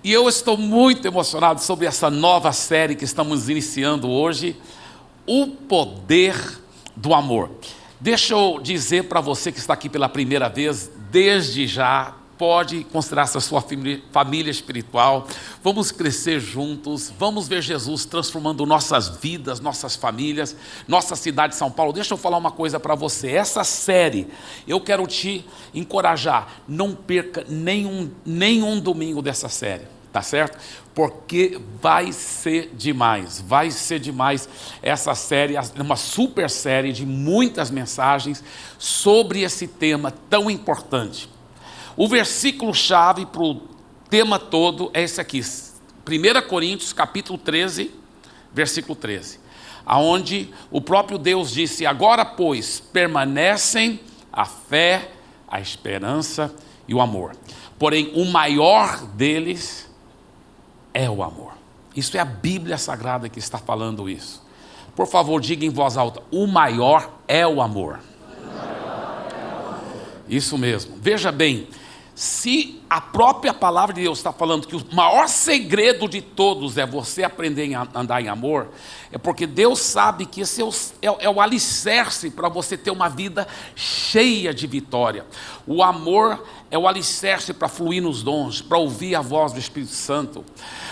E eu estou muito emocionado sobre essa nova série que estamos iniciando hoje, O Poder do Amor. Deixa eu dizer para você que está aqui pela primeira vez, desde já, pode considerar-se a sua família espiritual. Vamos crescer juntos, vamos ver Jesus transformando nossas vidas, nossas famílias, nossa cidade de São Paulo. Deixa eu falar uma coisa para você, essa série, eu quero te encorajar, não perca nenhum domingo dessa série, tá certo? Porque vai ser demais essa série, uma super série de muitas mensagens sobre esse tema tão importante. O versículo-chave para o tema todo é esse aqui, 1 Coríntios capítulo 13, versículo 13, aonde o próprio Deus disse: agora, pois, permanecem a fé, a esperança e o amor. Porém, o maior deles é o amor. Isso é a Bíblia Sagrada que está falando isso. Por favor, diga em voz alta: o maior é o amor. Isso mesmo. Veja bem, se a própria palavra de Deus está falando que o maior segredo de todos é você aprender a andar em amor, é porque Deus sabe que esse é o alicerce para você ter uma vida cheia de vitória. O amor é o alicerce para fluir nos dons, para ouvir a voz do Espírito Santo,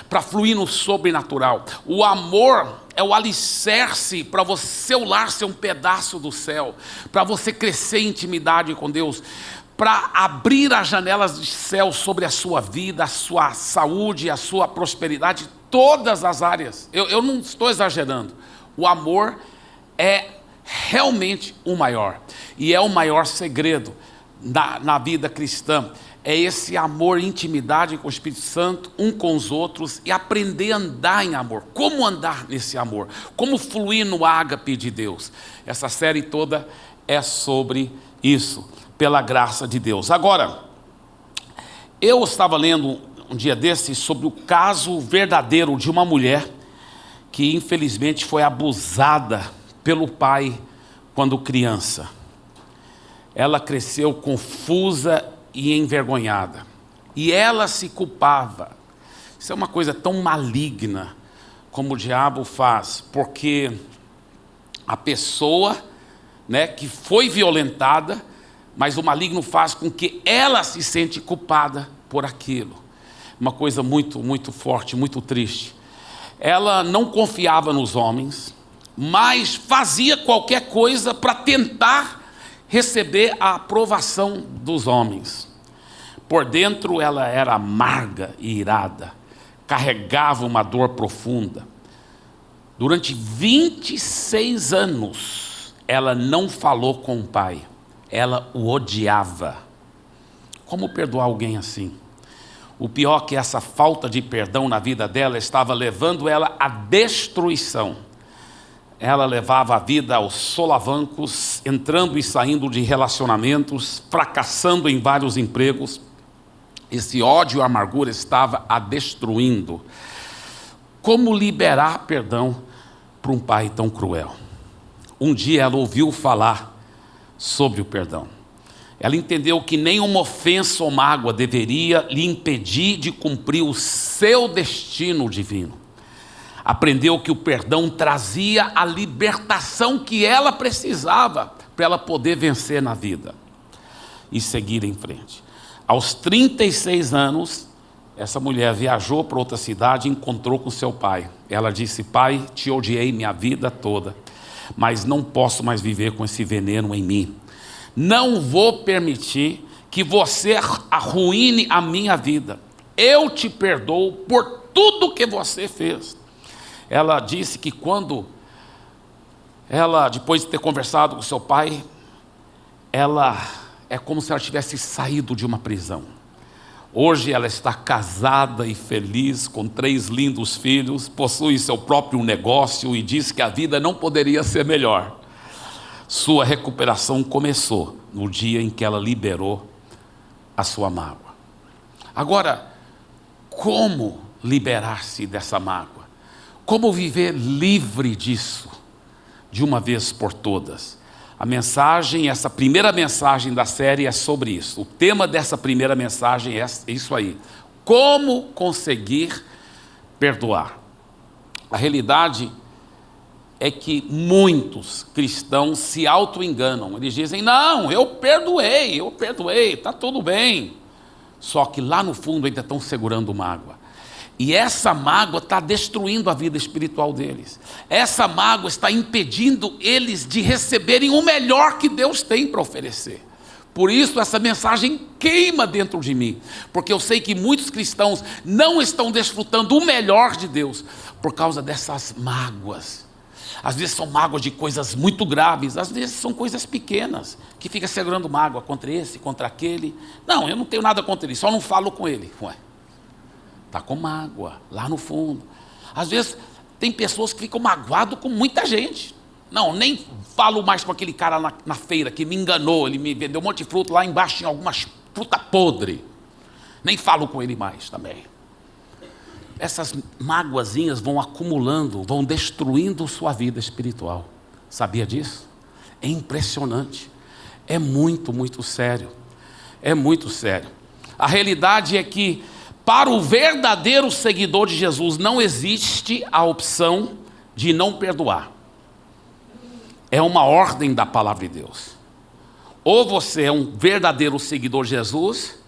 para fluir no sobrenatural. O amor é o alicerce para você, seu lar ser um pedaço do céu, para você crescer em intimidade com Deus, para abrir as janelas do céu sobre a sua vida, a sua saúde, a sua prosperidade, todas as áreas. Eu não estou exagerando. O amor é realmente o maior, e é o maior segredo na vida cristã. É esse amor, intimidade com o Espírito Santo, um com os outros, e aprender a andar em amor. Como andar nesse amor? Como fluir no ágape de Deus? Essa série toda é sobre isso, pela graça de Deus. Agora, eu estava lendo um dia desses sobre o caso verdadeiro de uma mulher que infelizmente foi abusada pelo pai quando criança. Ela cresceu confusa e envergonhada, e ela se culpava. Isso é uma coisa tão maligna como o diabo faz, porque a pessoa, que foi violentada, mas o maligno faz com que ela se sente culpada por aquilo. Uma coisa muito, muito forte, muito triste. Ela não confiava nos homens, mas fazia qualquer coisa para tentar receber a aprovação dos homens. Por dentro ela era amarga e irada, carregava uma dor profunda. Durante 26 anos, ela não falou com o pai, ela o odiava. Como perdoar alguém assim? O pior é que essa falta de perdão na vida dela estava levando ela à destruição. Ela levava a vida aos solavancos, entrando e saindo de relacionamentos, fracassando em vários empregos. Esse ódio e amargura estava a destruindo. Como liberar perdão para um pai tão cruel? Um dia ela ouviu falar sobre o perdão. Ela entendeu que nenhuma ofensa ou mágoa deveria lhe impedir de cumprir o seu destino divino. Aprendeu que o perdão trazia a libertação que ela precisava para ela poder vencer na vida e seguir em frente. Aos 36 anos, essa mulher viajou para outra cidade e encontrou com seu pai. Ela disse: pai, te odiei minha vida toda, mas não posso mais viver com esse veneno em mim. Não vou permitir que você arruine a minha vida. Eu te perdoo por tudo que você fez. Ela disse que quando ela, depois de ter conversado com seu pai, ela é como se ela tivesse saído de uma prisão. Hoje ela está casada e feliz, com 3 lindos filhos, possui seu próprio negócio e diz que a vida não poderia ser melhor. Sua recuperação começou no dia em que ela liberou a sua mágoa. Agora, como liberar-se dessa mágoa? Como viver livre disso, de uma vez por todas? A mensagem, essa primeira mensagem da série é sobre isso. O tema dessa primeira mensagem é isso aí. como conseguir perdoar. A realidade é que muitos cristãos se auto-enganam. Eles dizem, não, eu perdoei, está tudo bem. Só que lá no fundo ainda estão segurando mágoa. E essa mágoa está destruindo a vida espiritual deles. Essa mágoa está impedindo eles de receberem o melhor que Deus tem para oferecer. Por isso essa mensagem queima dentro de mim. Porque eu sei que muitos cristãos não estão desfrutando o melhor de Deus por causa dessas mágoas. Às vezes são mágoas de coisas muito graves, às vezes são coisas pequenas, que fica segurando mágoa contra esse, contra aquele. Não, eu não tenho nada contra ele, só não falo com ele. Ué, está com mágoa, lá no fundo. Às vezes tem pessoas que ficam magoadas com muita gente. Não, nem falo mais com aquele cara na feira que me enganou, ele me vendeu um monte de fruta, lá embaixo tinha algumas fruta podre. Nem falo com ele mais também. Essas mágoazinhas vão acumulando, vão destruindo sua vida espiritual. Sabia disso? É impressionante. É muito, muito sério. É muito sério. A realidade é que, para o verdadeiro seguidor de Jesus, não existe a opção de não perdoar. É uma ordem da palavra de Deus. Ou você é um verdadeiro seguidor de Jesus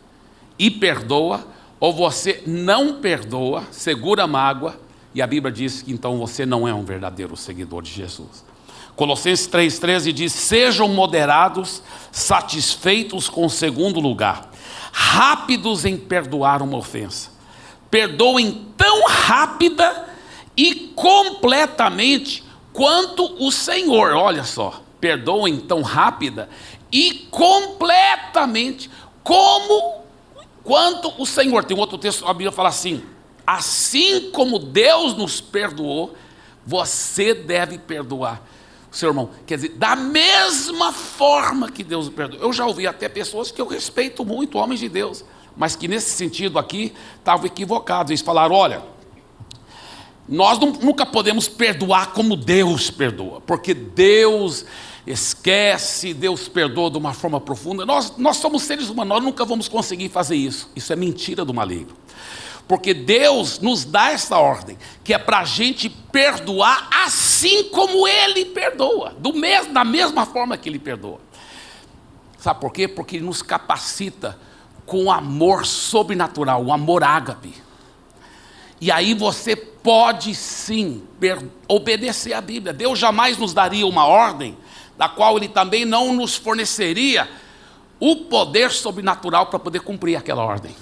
e perdoa, ou você não perdoa, segura a mágoa, e a Bíblia diz que então você não é um verdadeiro seguidor de Jesus. Colossenses 3,13 diz, sejam moderados, satisfeitos com o segundo lugar, rápidos em perdoar uma ofensa. Perdoem tão rápida e completamente quanto o Senhor, olha só, perdoem tão rápida e completamente quanto o Senhor. Tem um outro texto, a Bíblia fala assim, assim como Deus nos perdoou, você deve perdoar o seu irmão. Quer dizer, da mesma forma que Deus o perdoou. Eu já ouvi até pessoas que eu respeito muito, homens de Deus, mas que nesse sentido aqui, estavam equivocados. Eles falaram, olha, nós nunca podemos perdoar como Deus perdoa, porque Deus esquece, Deus perdoa de uma forma profunda. Nós somos seres humanos, nós nunca vamos conseguir fazer isso. Isso é mentira do maligno. Porque Deus nos dá essa ordem, que é para a gente perdoar assim como Ele perdoa, da mesma forma que Ele perdoa. Sabe por quê? Porque Ele nos capacita com amor sobrenatural, o amor ágape. E aí você pode sim obedecer à Bíblia. Deus jamais nos daria uma ordem da qual Ele também não nos forneceria o poder sobrenatural para poder cumprir aquela ordem.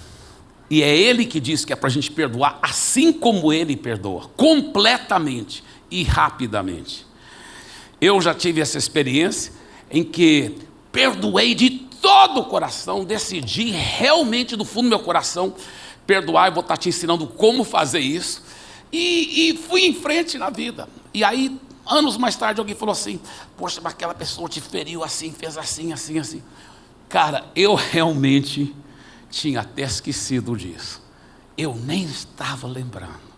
E é Ele que diz que é para a gente perdoar assim como Ele perdoa, completamente e rapidamente. Eu já tive essa experiência em que perdoei de todo o coração, decidi realmente do fundo do meu coração perdoar. Eu vou estar te ensinando como fazer isso. E fui em frente na vida. E aí, anos mais tarde, alguém falou assim, poxa, mas aquela pessoa te feriu assim, fez assim, assim, assim. Cara, eu realmente tinha até esquecido disso. Eu nem estava lembrando.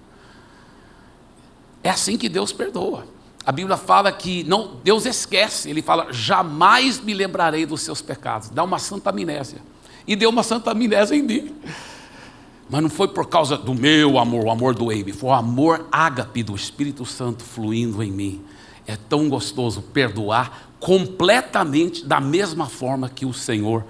É assim que Deus perdoa. A Bíblia fala que não, Deus esquece. Ele fala, jamais me lembrarei dos seus pecados. Dá uma santa amnésia. E deu uma santa amnésia em mim. Mas não foi por causa do meu amor, o amor do Eibe. Foi o amor ágape do Espírito Santo fluindo em mim. É tão gostoso perdoar completamente da mesma forma que o Senhor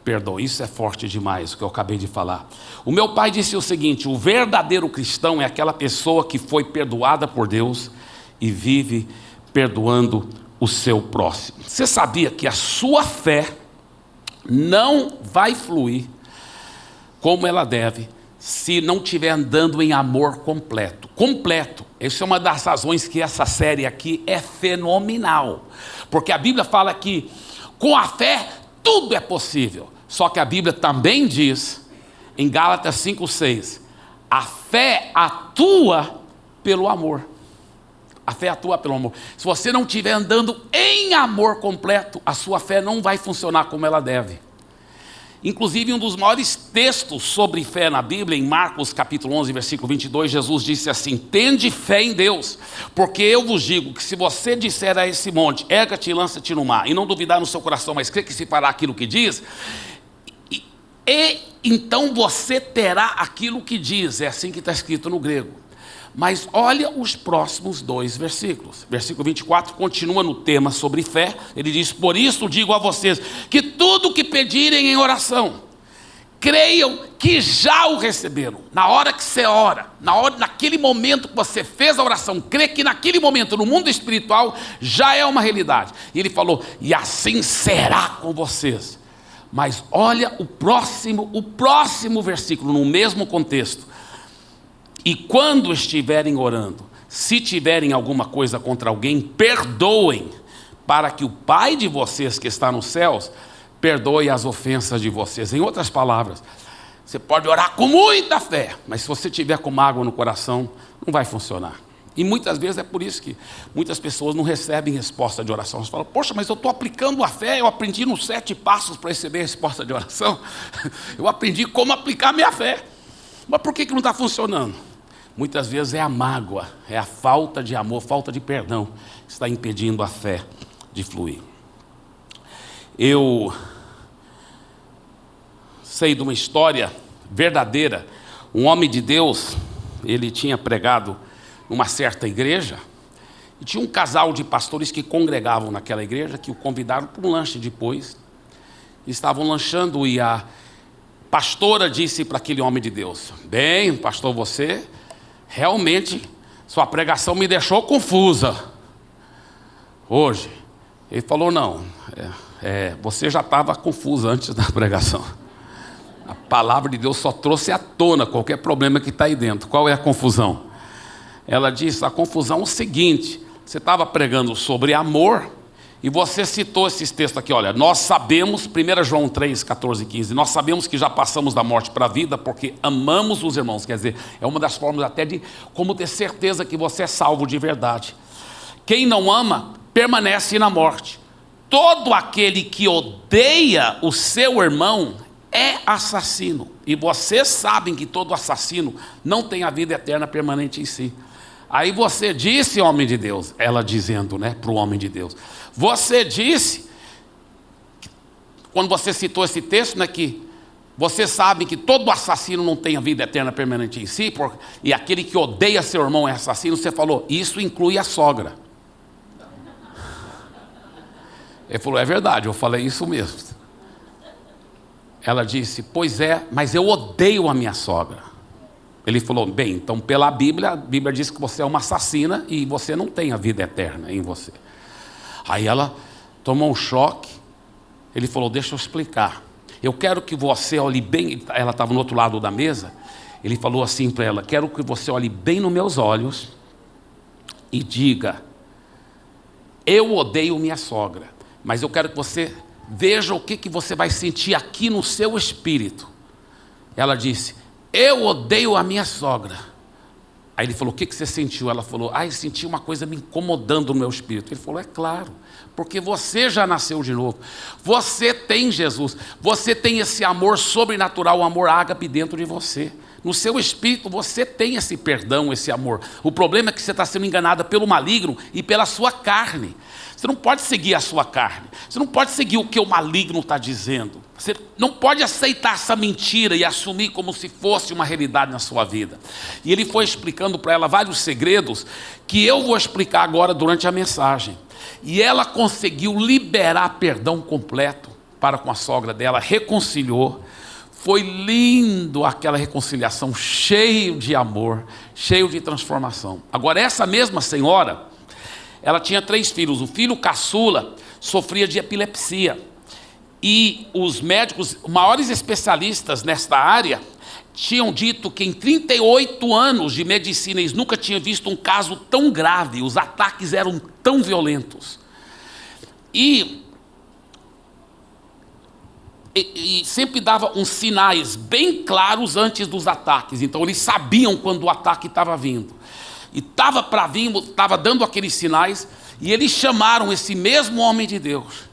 perdoa. Isso é forte demais, o que eu acabei de falar. O meu pai disse o seguinte, o verdadeiro cristão é aquela pessoa que foi perdoada por Deus e vive perdoando o seu próximo. Você sabia que a sua fé não vai fluir como ela deve, se não estiver andando em amor completo. Completo. Essa é uma das razões que essa série aqui é fenomenal. Porque a Bíblia fala que com a fé tudo é possível. Só que a Bíblia também diz, em Gálatas 5:6, a fé atua pelo amor. A fé atua pelo amor. Se você não estiver andando em amor completo, a sua fé não vai funcionar como ela deve. Inclusive, um dos maiores textos sobre fé na Bíblia, em Marcos capítulo 11, versículo 22, Jesus disse assim, tende fé em Deus, porque eu vos digo que se você disser a esse monte, erga-te e lança-te no mar, e não duvidar no seu coração, mas crer que se fará aquilo que diz, e então você terá aquilo que diz. É assim que está escrito no grego. Mas olha os próximos 2 versículos. Versículo 24 continua no tema sobre fé. Ele diz: por isso digo a vocês, que tudo o que pedirem em oração, creiam que já o receberam. Na hora que você ora, naquele momento que você fez a oração, crê que naquele momento, no mundo espiritual, já é uma realidade. E ele falou: e assim será com vocês. Mas olha o próximo versículo, no mesmo contexto. E quando estiverem orando, se tiverem alguma coisa contra alguém, perdoem, para que o Pai de vocês que está nos céus perdoe as ofensas de vocês. Em outras palavras, você pode orar com muita fé, mas se você tiver com mágoa no coração, não vai funcionar. E muitas vezes é por isso que muitas pessoas não recebem resposta de oração. Você fala: poxa, mas eu estou aplicando a fé, eu aprendi nos 7 passos para receber resposta de oração. Eu aprendi como aplicar minha fé. Mas por que não está funcionando? Muitas vezes é a mágoa, é a falta de amor, falta de perdão, que está impedindo a fé de fluir. Eu sei de uma história verdadeira. Um homem de Deus, ele tinha pregado numa certa igreja, e tinha um casal de pastores que congregavam naquela igreja, que o convidaram para um lanche depois. Estavam lanchando e a pastora disse para aquele homem de Deus: bem, pastor, você realmente, sua pregação me deixou confusa hoje. Ele falou: não, você já estava confusa antes da pregação. A palavra de Deus só trouxe à tona qualquer problema que está aí dentro. Qual é a confusão? Ela disse: a confusão é o seguinte: você estava pregando sobre amor, e você citou esses textos aqui, olha, nós sabemos, 1 João 3, 14 e 15, nós sabemos que já passamos da morte para a vida, porque amamos os irmãos. Quer dizer, é uma das formas até de como ter certeza que você é salvo de verdade. Quem não ama, permanece na morte. Todo aquele que odeia o seu irmão é assassino. E vocês sabem que todo assassino não tem a vida eterna permanente em si. Aí você disse, homem de Deus, ela dizendo, para o homem de Deus, você disse, quando você citou esse texto, que vocês sabem que todo assassino não tem a vida eterna permanente em si, e aquele que odeia seu irmão é assassino. Você falou: isso inclui a sogra. Ele falou: é verdade, eu falei isso mesmo. Ela disse: pois é, mas eu odeio a minha sogra. Ele falou: bem, então pela Bíblia, a Bíblia diz que você é uma assassina e você não tem a vida eterna em você. Aí ela tomou um choque. Ele falou: deixa eu explicar. Eu quero que você olhe bem. Ela estava no outro lado da mesa. Ele falou assim para ela: quero que você olhe bem nos meus olhos e diga: eu odeio minha sogra, mas eu quero que você veja o que você vai sentir aqui no seu espírito. Ela disse: eu odeio a minha sogra. Aí ele falou: o que você sentiu? Ela falou: eu senti uma coisa me incomodando no meu espírito. Ele falou: é claro, porque você já nasceu de novo. Você tem Jesus. Você tem esse amor sobrenatural, o amor ágape dentro de você. No seu espírito você tem esse perdão, esse amor. O problema é que você está sendo enganada pelo maligno e pela sua carne. Você não pode seguir a sua carne. Você não pode seguir o que o maligno está dizendo. Você não pode aceitar essa mentira e assumir como se fosse uma realidade na sua vida. E ele foi explicando para ela vários segredos que eu vou explicar agora durante a mensagem. E ela conseguiu liberar perdão completo para com a sogra dela, reconciliou. Foi lindo aquela reconciliação, cheio de amor, cheio de transformação. Agora, essa mesma senhora, ela tinha 3 filhos. O filho caçula sofria de epilepsia. E os médicos, maiores especialistas nesta área, tinham dito que em 38 anos de medicina, eles nunca tinham visto um caso tão grave. Os ataques eram tão violentos. E sempre dava uns sinais bem claros antes dos ataques. Então eles sabiam quando o ataque estava vindo. E estava para vir, estava dando aqueles sinais, e eles chamaram esse mesmo homem de Deus.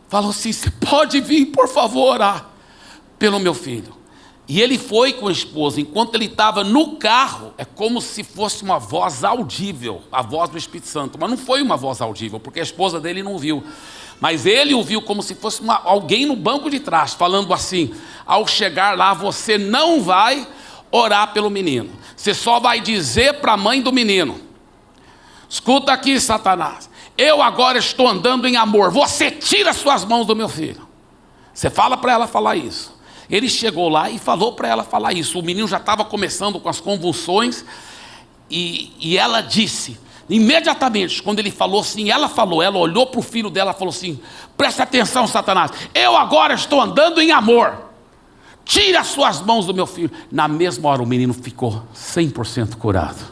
Falou assim: você pode vir, por favor, orar pelo meu filho. E ele foi com a esposa. Enquanto ele estava no carro, é como se fosse uma voz audível, a voz do Espírito Santo. Mas não foi uma voz audível, porque a esposa dele não viu. Mas ele ouviu como se fosse alguém no banco de trás, falando assim: ao chegar lá, você não vai orar pelo menino. Você só vai dizer para a mãe do menino: escuta aqui, Satanás, eu agora estou andando em amor. Você tira suas mãos do meu filho. Você fala para ela falar isso. Ele chegou lá e falou para ela falar isso. O menino já estava começando com as convulsões. E ela disse, imediatamente, quando ele falou assim, ela olhou para o filho dela e falou assim: presta atenção, Satanás, eu agora estou andando em amor. Tira as suas mãos do meu filho. Na mesma hora o menino ficou 100% curado.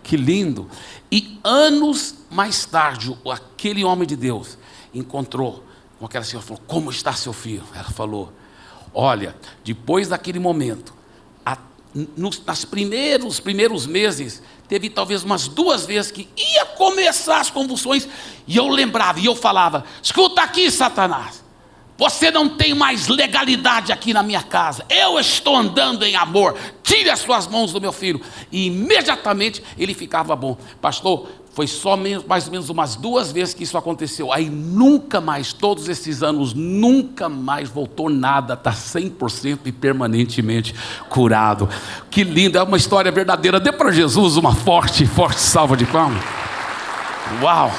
Que lindo. E anos mais tarde, aquele homem de Deus encontrou com aquela senhora e falou: como está seu filho? Ela falou: olha, depois daquele momento, nos primeiros meses, teve talvez umas 2 vezes que ia começar as convulsões, e eu lembrava, e eu falava: escuta aqui, Satanás, você não tem mais legalidade aqui na minha casa, eu estou andando em amor, tire as suas mãos do meu filho. E imediatamente ele ficava bom. Pastor, foi só mais ou menos umas 2 vezes que isso aconteceu. Aí nunca mais, todos esses anos, nunca mais voltou nada. Está 100% e permanentemente curado. Que lindo, é uma história verdadeira. Dê para Jesus uma forte salva de palmas. Uau!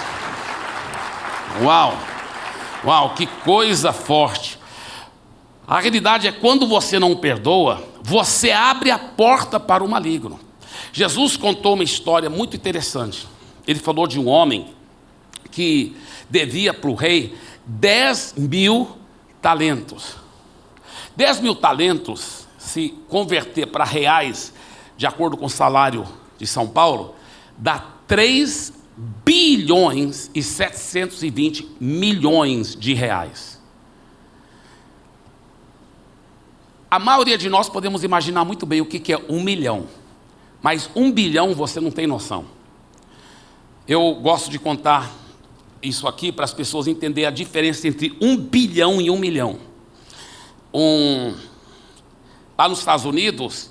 Uau! Uau, que coisa forte. A realidade é, quando você não perdoa, você abre a porta para o maligno. Jesus contou uma história muito interessante. Ele falou de um homem que devia para o rei 10.000 talentos. 10.000 talentos, se converter para reais, de acordo com o salário de São Paulo, dá 3 bilhões e 720 milhões de reais. A maioria de nós podemos imaginar muito bem o que é 1 milhão. Mas 1 bilhão você não tem noção. Eu gosto de contar isso aqui para as pessoas entenderem a diferença entre 1 bilhão e 1 milhão. Lá nos Estados Unidos,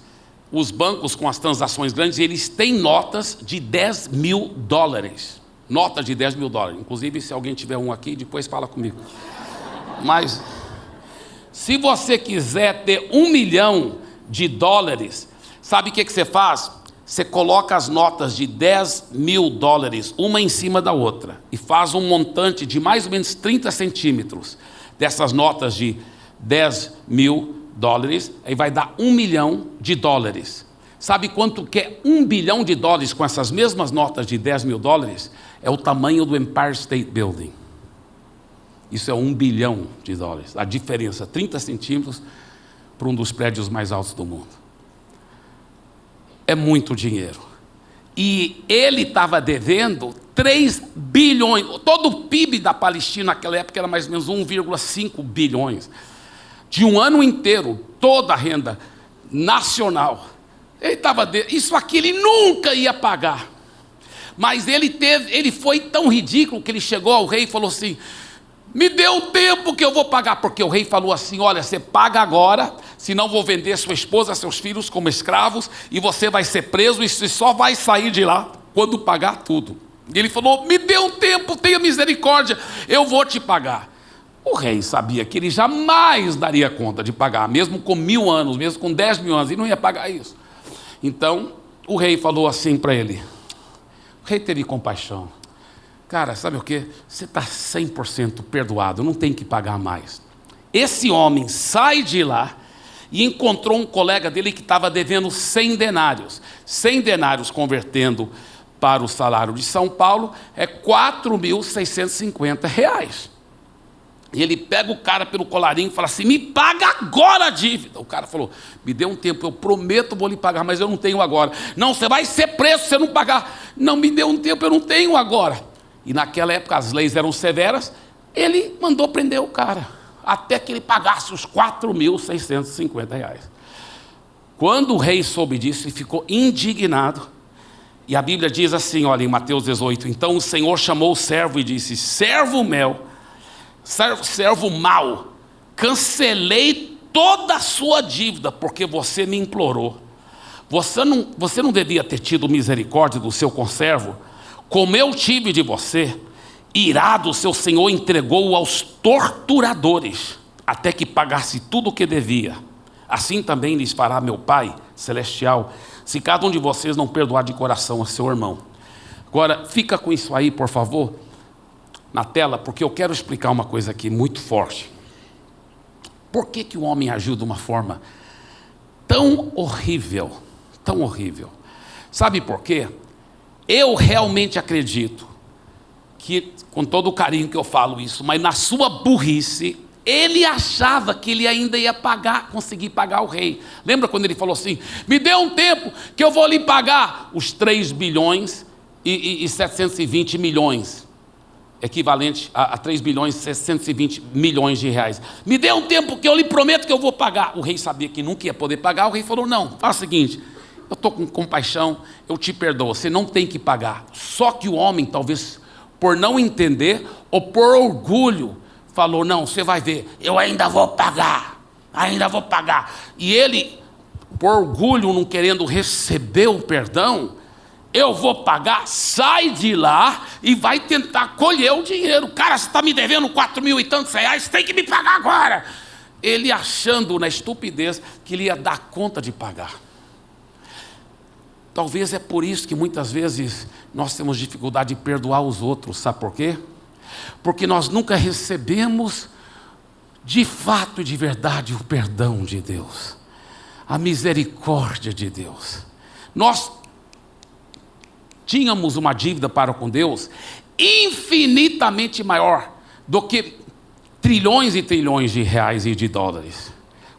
os bancos com as transações grandes, eles têm notas de $10.000. Notas de $10.000. Inclusive, se alguém tiver um aqui, depois fala comigo. Mas, se você quiser ter $1 milhão, sabe o que você faz? Você coloca as notas de $10.000, uma em cima da outra, e faz um montante de mais ou menos 30 centímetros dessas notas de $10.000, aí vai dar $1 milhão. Sabe quanto que é $1 bilhão com essas mesmas notas de $10.000? É o tamanho do Empire State Building. Isso é $1 bilhão. A diferença, 30 centímetros para um dos prédios mais altos do mundo. É muito dinheiro. E ele estava devendo 3 bilhões. Todo o PIB da Palestina naquela época era mais ou menos 1,5 bilhões. De um ano inteiro, toda a renda nacional. Ele estava isso aqui ele nunca ia pagar. Mas ele foi tão ridículo que ele chegou ao rei e falou assim: me dê o tempo que eu vou pagar. Porque o rei falou assim: olha, você paga agora, senão vou vender sua esposa, seus filhos como escravos, e você vai ser preso, e você só vai sair de lá quando pagar tudo. E ele falou: me dê um tempo, tenha misericórdia, eu vou te pagar. O rei sabia que ele jamais daria conta de pagar, mesmo com 1000 anos, mesmo com 10.000 anos, ele não ia pagar isso. Então, o rei falou assim para ele, o rei teve compaixão: cara, sabe o que? Você está 100% perdoado, não tem que pagar mais. Esse homem sai de lá e encontrou um colega dele que estava devendo 100 denários. 100 denários convertendo para o salário de São Paulo é R$4.650. E ele pega o cara pelo colarinho e fala assim: me paga agora a dívida. O cara falou: me dê um tempo, eu prometo vou lhe pagar, mas eu não tenho agora. Não, você vai ser preso se você não pagar. Não, me dê um tempo, eu não tenho agora. E naquela época as leis eram severas, ele mandou prender o cara, até que ele pagasse os R$4.650. Quando o rei soube disso, ele ficou indignado. E a Bíblia diz assim, olha, em Mateus 18, então o Senhor chamou o servo e disse: servo mau, cancelei toda a sua dívida, porque você me implorou. Você não devia ter tido misericórdia do seu conservo, como eu tive de você. Irado, seu senhor entregou-o aos torturadores, até que pagasse tudo o que devia. Assim também lhes fará meu Pai celestial, se cada um de vocês não perdoar de coração a seu irmão. Agora, fica com isso aí, por favor, na tela, porque eu quero explicar uma coisa aqui muito forte. Por que o homem agiu de uma forma tão horrível? Tão horrível. Sabe por quê? Eu realmente acredito que, com todo o carinho que eu falo isso, mas na sua burrice, ele achava que ele ainda ia conseguir pagar o rei. Lembra quando ele falou assim: me dê um tempo que eu vou lhe pagar os 3 bilhões e 720 milhões, equivalente a 3 bilhões e 720 milhões de reais. Me dê um tempo que eu lhe prometo que eu vou pagar. O rei sabia que nunca ia poder pagar. O rei falou: não, faz o seguinte, eu estou com compaixão, eu te perdoo, você não tem que pagar. Só que o homem, talvez por não entender ou por orgulho, falou: não, você vai ver, eu ainda vou pagar. E ele, por orgulho, não querendo receber o perdão, eu vou pagar, sai de lá e vai tentar colher o dinheiro. Cara, você está me devendo 4 mil e tantos reais, tem que me pagar agora. Ele achando na estupidez que ele ia dar conta de pagar. Talvez é por isso que muitas vezes nós temos dificuldade de perdoar os outros. Sabe por quê? Porque nós nunca recebemos de fato e de verdade o perdão de Deus, a misericórdia de Deus. Nós tínhamos uma dívida para com Deus infinitamente maior do que trilhões e trilhões de reais e de dólares.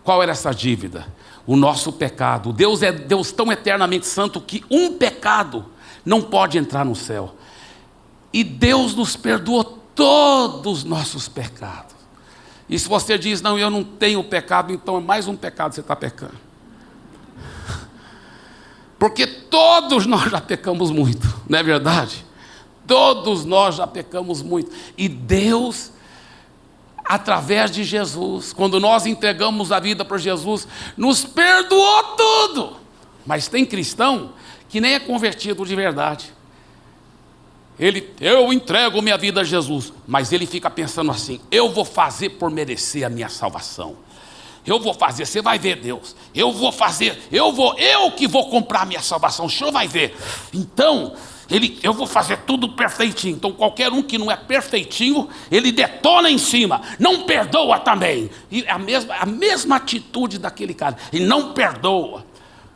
Qual era essa dívida? O nosso pecado. Deus é Deus tão eternamente santo que um pecado não pode entrar no céu. E Deus nos perdoou todos os nossos pecados. E se você diz: não, eu não tenho pecado, então é mais um pecado que você está pecando. Porque todos nós já pecamos muito, não é verdade? Todos nós já pecamos muito. E Deus, através de Jesus, quando nós entregamos a vida para Jesus, nos perdoou tudo. Mas tem cristão que nem é convertido de verdade. Eu entrego minha vida a Jesus, mas ele fica pensando assim: eu vou fazer por merecer a minha salvação. Eu vou fazer, você vai ver, Deus. Eu vou fazer, eu que vou comprar a minha salvação, o senhor vai ver. Então, eu vou fazer tudo perfeitinho. Então, qualquer um que não é perfeitinho, ele detona em cima, não perdoa também. E a mesma atitude daquele cara, ele não perdoa.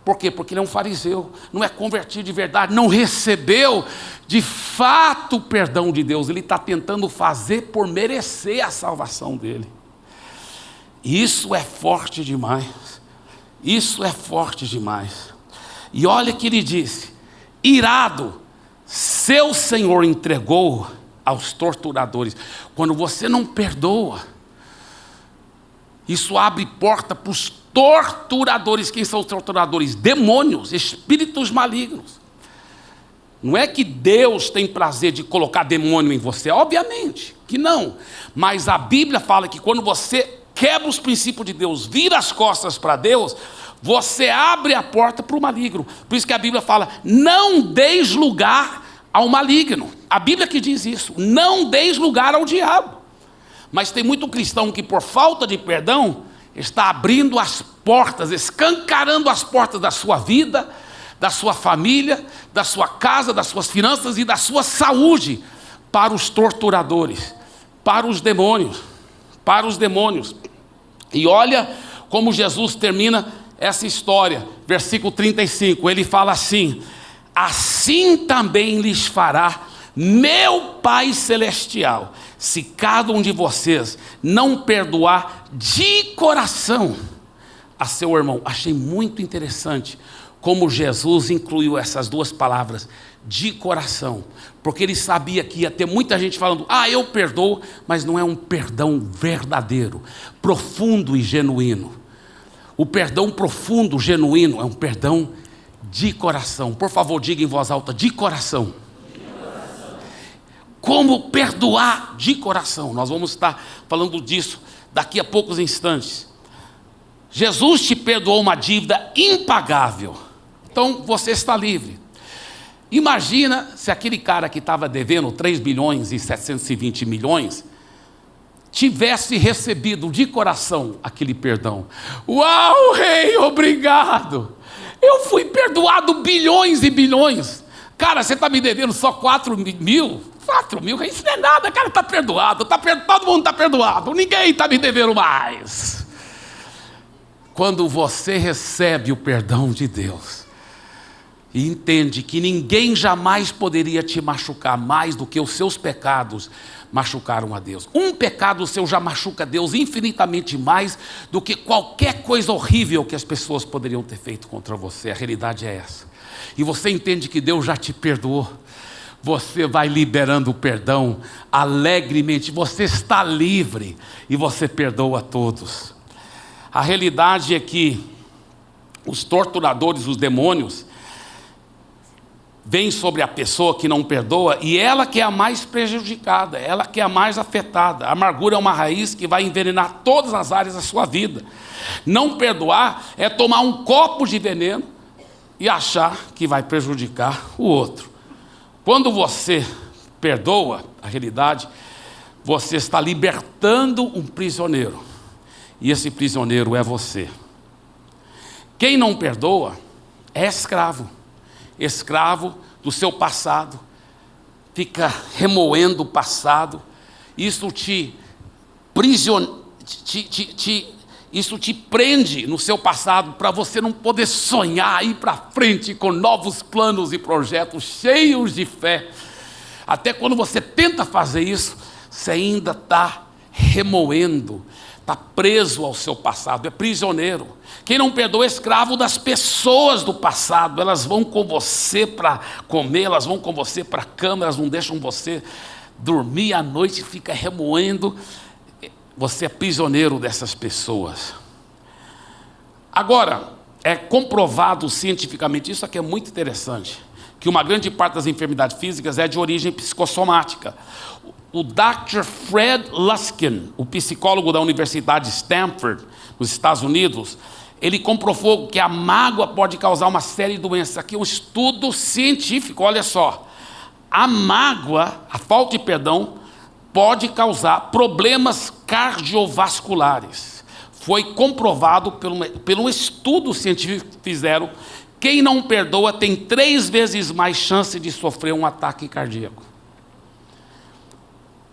Por quê? Porque ele é um fariseu, não é convertido de verdade, não recebeu de fato o perdão de Deus. Ele está tentando fazer por merecer a salvação dele. Isso é forte demais. Isso é forte demais. E olha que ele disse: irado, seu senhor entregou aos torturadores. Quando você não perdoa, isso abre porta para os torturadores. Quem são os torturadores? Demônios, espíritos malignos. Não é que Deus tem prazer de colocar demônio em você, obviamente que não. Mas a Bíblia fala que quando você quebra os princípios de Deus, vira as costas para Deus, você abre a porta para o maligno. Por isso que a Bíblia fala: não deis lugar ao maligno. A Bíblia que diz isso: não deis lugar ao diabo. Mas tem muito cristão que, por falta de perdão, está abrindo as portas, escancarando as portas da sua vida, da sua família, da sua casa, das suas finanças e da sua saúde para os torturadores, para os demônios. E olha como Jesus termina essa história, versículo 35, ele fala assim: assim também lhes fará meu Pai Celestial, se cada um de vocês não perdoar de coração a seu irmão. Achei muito interessante como Jesus incluiu essas duas palavras, de coração, porque ele sabia que ia ter muita gente falando: eu perdoo, mas não é um perdão verdadeiro, profundo e genuíno. O perdão profundo, genuíno, é um perdão de coração. Por favor, diga em voz alta: de coração. Como perdoar de coração? Nós vamos estar falando disso daqui a poucos instantes. Jesus te perdoou uma dívida impagável. Então você está livre. Imagina se aquele cara que estava devendo 3 bilhões e 720 milhões tivesse recebido de coração aquele perdão. Uau, rei, obrigado! Eu fui perdoado bilhões e bilhões. Cara, você está me devendo só 4 mil? 4 mil, isso não é nada, cara, está perdoado, todo mundo está perdoado, ninguém está me devendo mais. Quando você recebe o perdão de Deus, e entende que ninguém jamais poderia te machucar mais do que os seus pecados machucaram a Deus. Um pecado seu já machuca Deus infinitamente mais do que qualquer coisa horrível que as pessoas poderiam ter feito contra você. A realidade é essa. E você entende que Deus já te perdoou. Você vai liberando o perdão alegremente. Você está livre e você perdoa a todos. A realidade é que os torturadores, os demônios, vem sobre a pessoa que não perdoa, e ela que é a mais prejudicada, ela que é a mais afetada. A amargura é uma raiz que vai envenenar todas as áreas da sua vida. Não perdoar é tomar um copo de veneno e achar que vai prejudicar o outro. Quando você perdoa, a realidade, você está libertando um prisioneiro, e esse prisioneiro é você. Quem não perdoa é escravo. Escravo do seu passado, fica remoendo o passado, isso te prende no seu passado, para você não poder sonhar, ir para frente com novos planos e projetos cheios de fé. Até quando você tenta fazer isso, você ainda está remoendo, está preso ao seu passado, é prisioneiro. Quem não perdoa é escravo das pessoas do passado. Elas vão com você para comer, elas vão com você para a cama, elas não deixam você dormir à noite, fica remoendo. Você é prisioneiro dessas pessoas. Agora, é comprovado cientificamente, isso aqui é muito interessante, que uma grande parte das enfermidades físicas é de origem psicossomática. O Dr. Fred Luskin, o psicólogo da Universidade de Stanford, nos Estados Unidos, ele comprovou que a mágoa pode causar uma série de doenças. Aqui é um estudo científico, olha só. A mágoa, a falta de perdão, pode causar problemas cardiovasculares. Foi comprovado pelo estudo científico que fizeram. Quem não perdoa tem 3 vezes mais chance de sofrer um ataque cardíaco.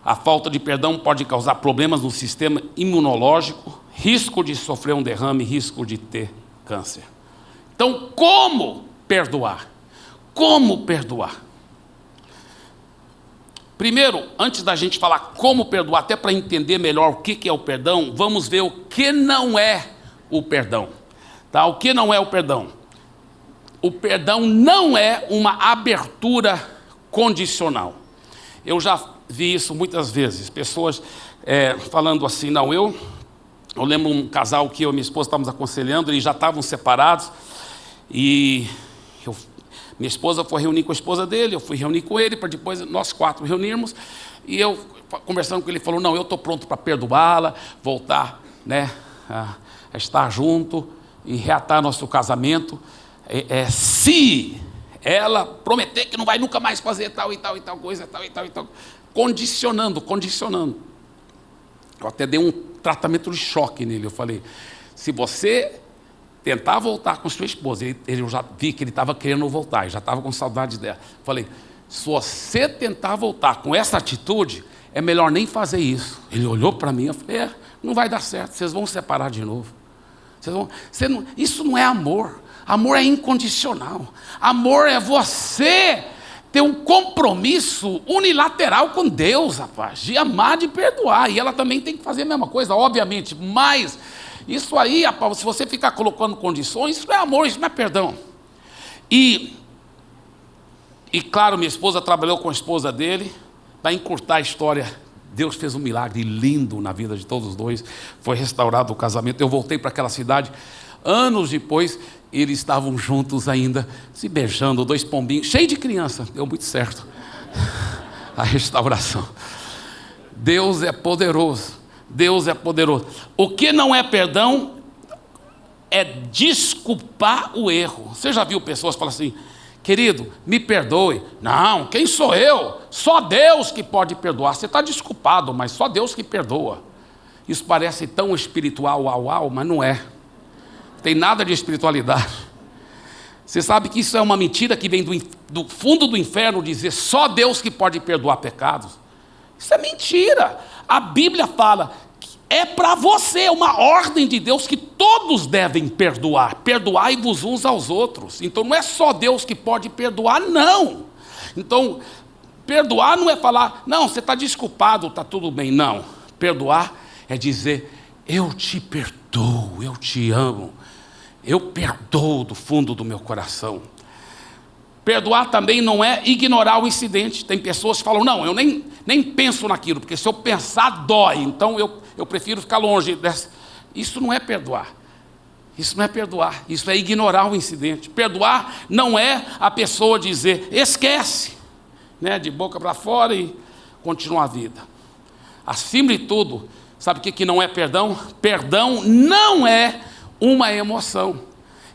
A falta de perdão pode causar problemas no sistema imunológico, risco de sofrer um derrame, risco de ter câncer. Então, como perdoar? Como perdoar? Primeiro, antes da gente falar como perdoar, até para entender melhor o que é o perdão, vamos ver o que não é o perdão. Tá? O que não é o perdão? O perdão não é uma abertura condicional. Eu já vi isso muitas vezes, pessoas falando assim, não, eu lembro um casal que eu e minha esposa estávamos aconselhando, eles já estavam separados, e minha esposa foi reunir com a esposa dele, eu fui reunir com ele, para depois nós 4 reunirmos, e eu, conversando com ele, falou, não, eu estou pronto para perdoá-la, voltar, né, a estar junto, e reatar nosso casamento, se ela prometer que não vai nunca mais fazer tal e tal e tal coisa, tal e tal e tal, condicionando. Eu até dei um tratamento de choque nele. Eu falei, se você tentar voltar com sua esposa, eu já vi que ele estava querendo voltar, já estava com saudade dela. Eu falei, se você tentar voltar com essa atitude, é melhor nem fazer isso. Ele olhou para mim, eu falei, não vai dar certo, vocês vão se separar de novo. Isso não é amor. Amor é incondicional. Amor é você ter um compromisso unilateral com Deus, rapaz, de amar, de perdoar. E ela também tem que fazer a mesma coisa, obviamente. Mas isso aí, rapaz, se você ficar colocando condições, isso não é amor, isso não é perdão. E claro, minha esposa trabalhou com a esposa dele, para encurtar a história, Deus fez um milagre lindo na vida de todos os dois, foi restaurado o casamento. Eu voltei para aquela cidade, anos depois, eles estavam juntos ainda, se beijando, 2 pombinhos, cheio de criança, deu muito certo a restauração. Deus é poderoso, Deus é poderoso. O que não é perdão é desculpar o erro. Você já viu pessoas falar assim: querido, me perdoe. Não, quem sou eu? Só Deus que pode perdoar. Você está desculpado, mas só Deus que perdoa. Isso parece tão espiritual, mas não é. Não tem nada de espiritualidade. Você sabe que isso é uma mentira que vem do fundo do inferno, dizer só Deus que pode perdoar pecados. Isso é mentira. A Bíblia fala que é para você, é uma ordem de Deus que todos devem perdoar. Perdoai-vos uns aos outros. Então não é só Deus que pode perdoar, não. Então, perdoar não é falar, não, você está desculpado, está tudo bem. Não, perdoar é dizer, eu te perdoo, eu te amo. Eu perdoo do fundo do meu coração. Perdoar também não é ignorar o incidente. Tem pessoas que falam, não, eu nem penso naquilo, porque se eu pensar dói, então eu prefiro ficar longe dessa. Isso não é perdoar. Isso não é perdoar, isso é ignorar o incidente. Perdoar não é a pessoa dizer, esquece, né, de boca para fora e continuar a vida. Acima de tudo, sabe o que não é perdão? Perdão não é uma emoção.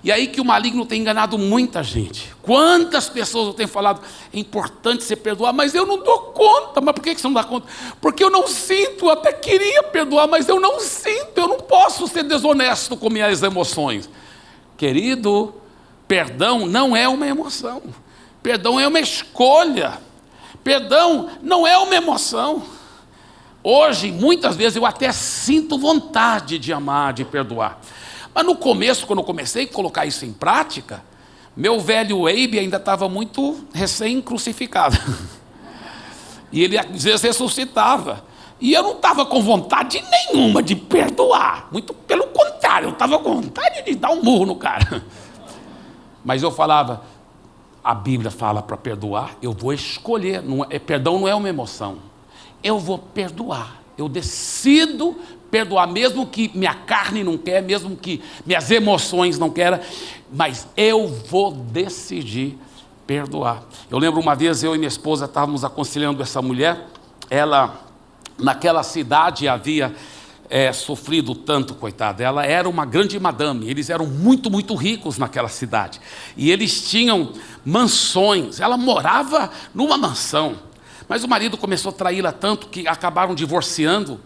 E aí que o maligno tem enganado muita gente. Quantas pessoas eu tenho falado, é importante você perdoar, mas eu não dou conta. Mas por que você não dá conta? Porque eu não sinto, eu até queria perdoar, mas eu não sinto, eu não posso ser desonesto com minhas emoções. Querido, perdão não é uma emoção. Perdão é uma escolha. Perdão não é uma emoção. Hoje, muitas vezes, eu até sinto vontade de amar, de perdoar. Mas no começo, quando eu comecei a colocar isso em prática, meu velho Abe ainda estava muito recém-crucificado. E ele às vezes ressuscitava. E eu não estava com vontade nenhuma de perdoar. Muito pelo contrário, eu estava com vontade de dar um murro no cara. Mas eu falava, a Bíblia fala para perdoar, eu vou escolher. Perdão não é uma emoção. Eu vou perdoar. Eu decido perdoar, mesmo que minha carne não quer, mesmo que minhas emoções não queiram, mas eu vou decidir perdoar. Eu lembro uma vez, eu e minha esposa estávamos aconselhando essa mulher, ela naquela cidade havia sofrido tanto, coitada, ela era uma grande madame, eles eram muito, muito ricos naquela cidade, e eles tinham mansões, ela morava numa mansão, mas o marido começou a traí-la tanto que acabaram divorciando,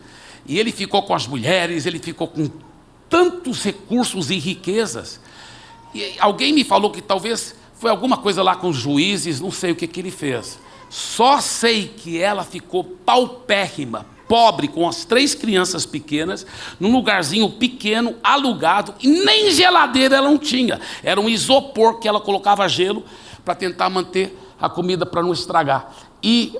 e ele ficou com as mulheres, ele ficou com tantos recursos e riquezas. E alguém me falou que talvez foi alguma coisa lá com os juízes, não sei o que ele fez. Só sei que ela ficou paupérrima, pobre, com as 3 crianças pequenas, num lugarzinho pequeno, alugado, e nem geladeira ela não tinha. Era um isopor que ela colocava gelo para tentar manter a comida para não estragar. E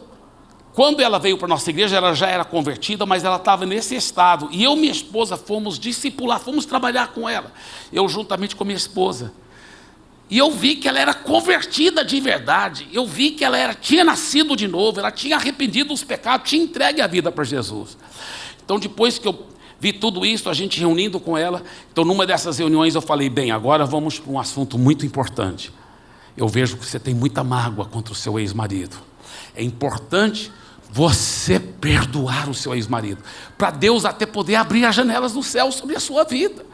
quando ela veio para a nossa igreja, ela já era convertida, mas ela estava nesse estado. E eu e minha esposa fomos discipular, fomos trabalhar com ela. Eu juntamente com minha esposa. E eu vi que ela era convertida de verdade. Eu vi que ela tinha nascido de novo, ela tinha arrependido dos pecados, tinha entregue a vida para Jesus. Então depois que eu vi tudo isso, a gente reunindo com ela, então numa dessas reuniões eu falei, bem, agora vamos para um assunto muito importante. Eu vejo que você tem muita mágoa contra o seu ex-marido. É importante você perdoar o seu ex-marido, para Deus até poder abrir as janelas do céu sobre a sua vida.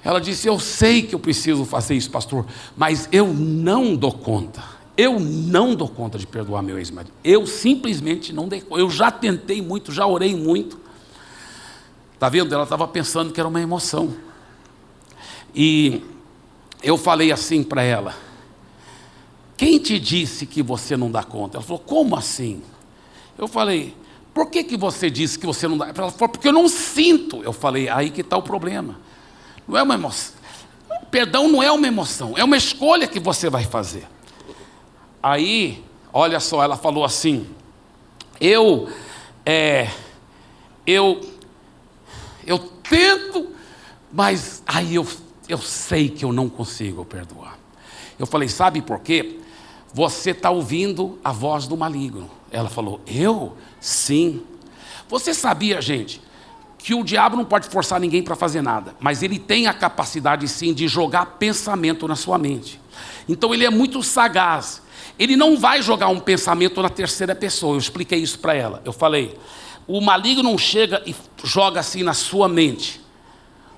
Ela disse, eu sei que eu preciso fazer isso, pastor, mas eu não dou conta. Eu não dou conta de perdoar meu ex-marido. Eu simplesmente não dei conta. Eu já tentei muito, já orei muito. Está vendo? Ela estava pensando que era uma emoção. E eu falei assim para ela, quem te disse que você não dá conta? Ela falou, como assim? Eu falei, por que você disse que você não dá? Ela falou, porque eu não sinto. Eu falei, aí que está o problema. Não é uma emoção. Perdão não é uma emoção, é uma escolha que você vai fazer. Aí, olha só, ela falou assim, eu tento, mas aí eu sei que eu não consigo perdoar. Eu falei, sabe por quê? Você está ouvindo a voz do maligno. Ela falou, eu? Sim. Você sabia, gente, que o diabo não pode forçar ninguém para fazer nada, mas ele tem a capacidade sim de jogar pensamento na sua mente. Então ele é muito sagaz. Ele não vai jogar um pensamento na terceira pessoa. Eu expliquei isso para ela. Eu falei, o maligno não chega e joga assim na sua mente.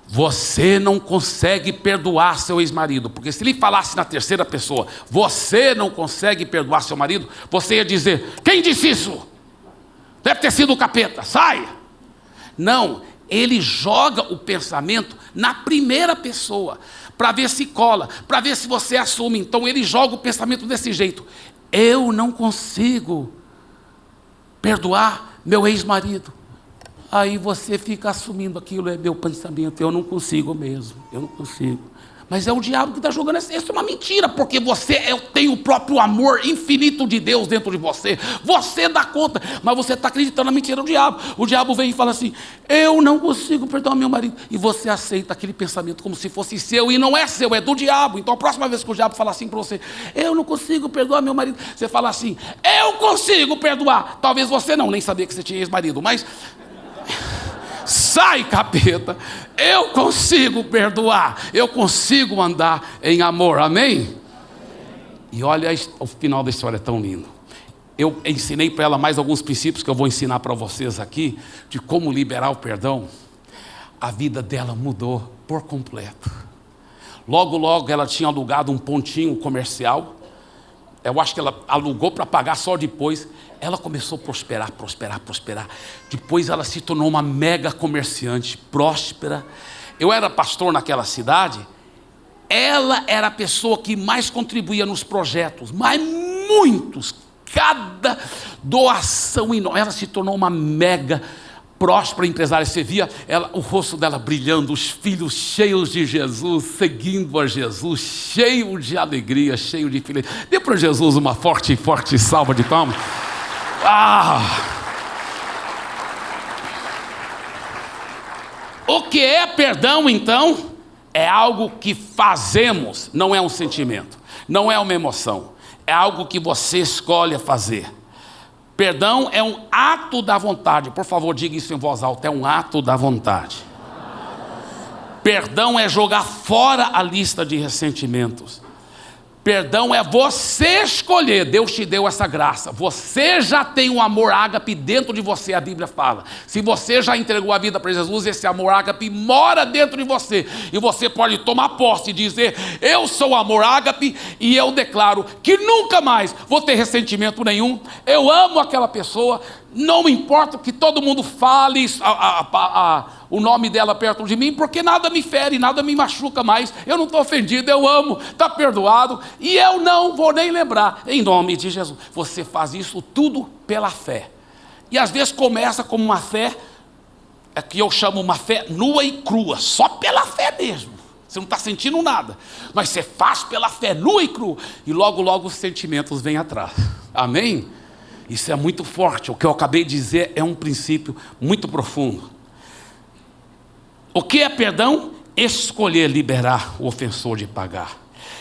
você não consegue perdoar seu ex-marido. Porque se ele falasse na terceira pessoa, você não consegue perdoar seu marido, você ia dizer, quem disse isso? Deve ter sido o capeta, sai! Não, ele joga o pensamento na primeira pessoa, para ver se cola, para ver se você assume. Então ele joga o pensamento desse jeito, eu não consigo perdoar meu ex-marido. Aí você fica assumindo aquilo, é meu pensamento, eu não consigo mesmo, eu não consigo. Mas é o diabo que está jogando, isso é uma mentira, porque você tem o próprio amor infinito de Deus dentro de você, você dá conta, mas você está acreditando na mentira do diabo. O diabo vem e fala assim, eu não consigo perdoar meu marido, e você aceita aquele pensamento como se fosse seu, e não é seu, é do diabo. Então a próxima vez que o diabo falar assim para você, eu não consigo perdoar meu marido, você fala assim, eu consigo perdoar. Talvez você não, nem sabia que você tinha ex-marido, mas... sai, capeta, eu consigo perdoar, eu consigo andar em amor, amém? E olha, o final da história é tão lindo. Eu ensinei para ela mais alguns princípios que eu vou ensinar para vocês aqui, de como liberar o perdão. A vida dela mudou por completo. Logo, logo ela tinha alugado um pontinho comercial, eu acho que ela alugou para pagar só depois. Ela começou a prosperar. Depois ela se tornou uma mega comerciante, próspera. Eu era pastor naquela cidade. Ela era a pessoa que mais contribuía nos projetos, mas muitos, cada doação enorme. Ela se tornou uma mega próspera empresária. Você via o rosto dela brilhando, os filhos cheios de Jesus, seguindo a Jesus, cheio de alegria, cheio de felicidade. Dê para Jesus uma forte salva de palmas. O que é perdão, então? É algo que fazemos, não é um sentimento, não é uma emoção, é algo que você escolhe fazer. Perdão é um ato da vontade. Por favor, diga isso em voz alta, é um ato da vontade. Perdão é jogar fora a lista de ressentimentos. Perdão é você escolher, Deus te deu essa graça, você já tem um amor ágape dentro de você, a Bíblia fala. Se você já entregou a vida para Jesus, esse amor ágape mora dentro de você, e você pode tomar posse e dizer, eu sou amor ágape, e eu declaro que nunca mais vou ter ressentimento nenhum, eu amo aquela pessoa, não importa que todo mundo fale o nome dela perto de mim, porque nada me fere, nada me machuca mais, eu não estou ofendido, eu amo, está perdoado, e eu não vou nem lembrar, em nome de Jesus. Você faz isso tudo pela fé, e às vezes começa como uma fé, que eu chamo uma fé nua e crua, só pela fé mesmo, você não está sentindo nada, mas você faz pela fé nua e crua, e logo logo os sentimentos vêm atrás, amém? Isso é muito forte, o que eu acabei de dizer é um princípio muito profundo. O que é perdão? Escolher liberar o ofensor de pagar.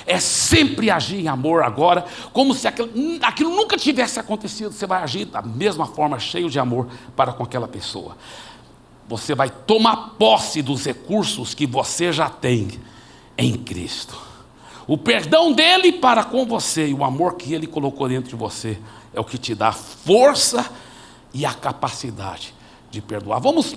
É sempre agir em amor agora, como se aquilo nunca tivesse acontecido. Você vai agir da mesma forma, cheio de amor para com aquela pessoa. Você vai tomar posse dos recursos que você já tem em Cristo. O perdão dele para com você e o amor que ele colocou dentro de você é o que te dá força e a capacidade de perdoar. Vamos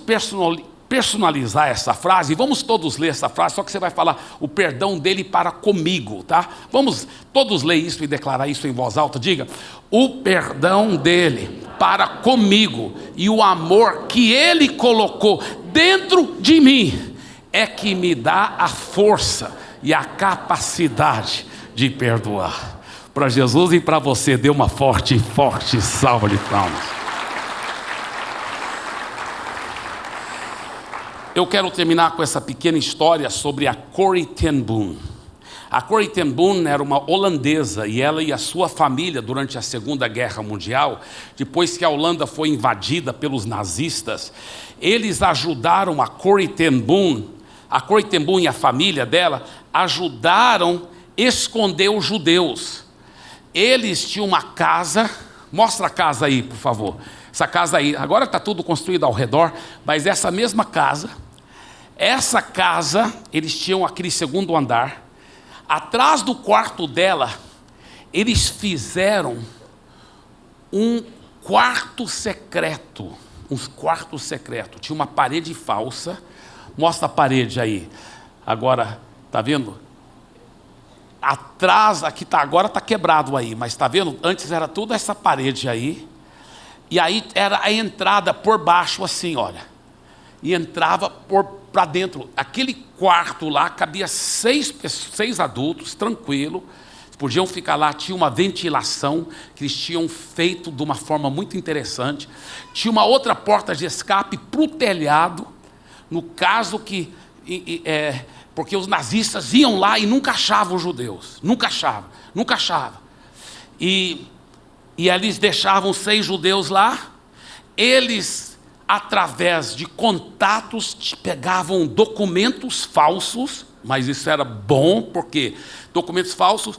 personalizar essa frase, vamos todos ler essa frase, só que você vai falar o perdão dele para comigo, tá? Vamos todos ler isso e declarar isso em voz alta, diga, o perdão dele para comigo e o amor que ele colocou dentro de mim é que me dá a força e a capacidade de perdoar. Para Jesus e para você, dê uma forte salva de palmas. Eu quero terminar com essa pequena história sobre a Corrie ten Boom. A Corrie ten Boom era uma holandesa e ela e a sua família durante a Segunda Guerra Mundial, depois que a Holanda foi invadida pelos nazistas, eles ajudaram a Corrie ten Boom e a família dela ajudaram a esconder os judeus. Eles tinham uma casa, mostra a casa aí, por favor. Essa casa aí, agora está tudo construído ao redor, mas essa mesma casa, eles tinham aquele segundo andar. Atrás do quarto dela, eles fizeram um quarto secreto. Tinha uma parede falsa, Mostra a parede aí. Agora, está vendo? Atrás, aqui tá, agora está quebrado aí, mas está vendo? Antes era tudo essa parede aí. E aí era a entrada por baixo assim, olha. E entrava para dentro. Aquele quarto lá cabia 6 adultos, tranquilo. Podiam ficar lá, tinha uma ventilação que eles tinham feito de uma forma muito interessante. Tinha uma outra porta de escape para o telhado, no caso que... porque os nazistas iam lá e nunca achavam os judeus. Nunca achavam. E eles deixavam 6 judeus lá. Eles, através de contatos, pegavam documentos falsos, mas isso era bom, porque documentos falsos,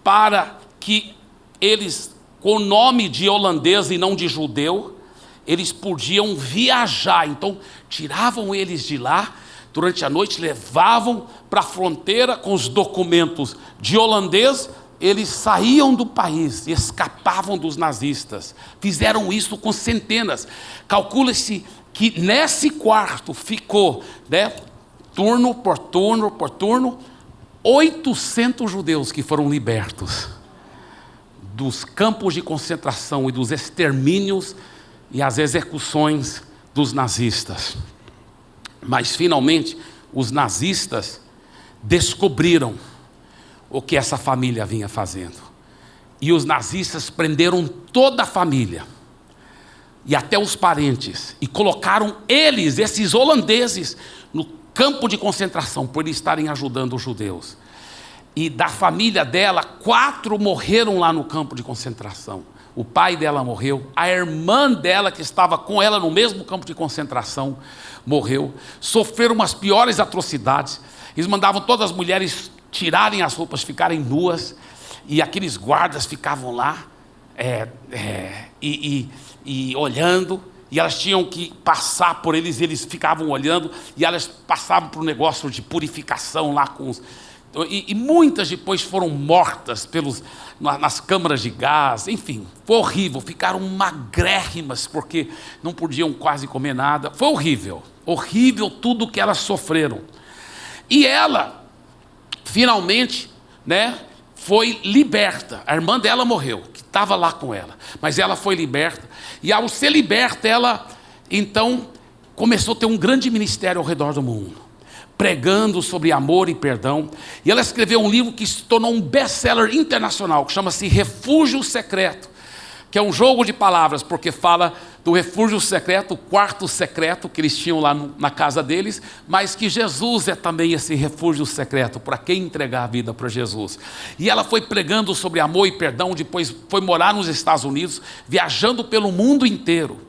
para que eles, com o nome de holandês e não de judeu, eles podiam viajar. Então, tiravam eles de lá, durante a noite, levavam para a fronteira com os documentos de holandês, eles saíam do país, escapavam dos nazistas. Fizeram isso com centenas. Calcula-se que nesse quarto ficou, né, turno por turno, 800 judeus que foram libertos dos campos de concentração e dos extermínios e as execuções dos nazistas. Mas finalmente os nazistas descobriram o que essa família vinha fazendo. E os nazistas prenderam toda a família e até os parentes, e colocaram eles, esses holandeses, no campo de concentração, por eles estarem ajudando os judeus. E da família dela, 4 morreram lá no campo de concentração. O pai dela morreu, a irmã dela, que estava com ela no mesmo campo de concentração, morreu. Sofreram umas piores atrocidades. Eles mandavam todas as mulheres tirarem as roupas, ficarem nuas, e aqueles guardas ficavam lá e olhando, e elas tinham que passar por eles, e eles ficavam olhando, e elas passavam por um negócio de purificação lá com os... E muitas depois foram mortas nas câmaras de gás, enfim, foi horrível, ficaram magrérrimas, porque não podiam quase comer nada. Foi horrível tudo que elas sofreram. E ela, finalmente, né, foi liberta. A irmã dela morreu, que estava lá com ela, mas ela foi liberta. E ao ser liberta, ela, então, começou a ter um grande ministério ao redor do mundo, pregando sobre amor e perdão. E ela escreveu um livro que se tornou um best-seller internacional, que chama-se Refúgio Secreto, que é um jogo de palavras, porque fala do refúgio secreto, o quarto secreto que eles tinham lá na casa deles, mas que Jesus é também esse refúgio secreto, para quem entregar a vida para Jesus. E ela foi pregando sobre amor e perdão, depois foi morar nos Estados Unidos, viajando pelo mundo inteiro.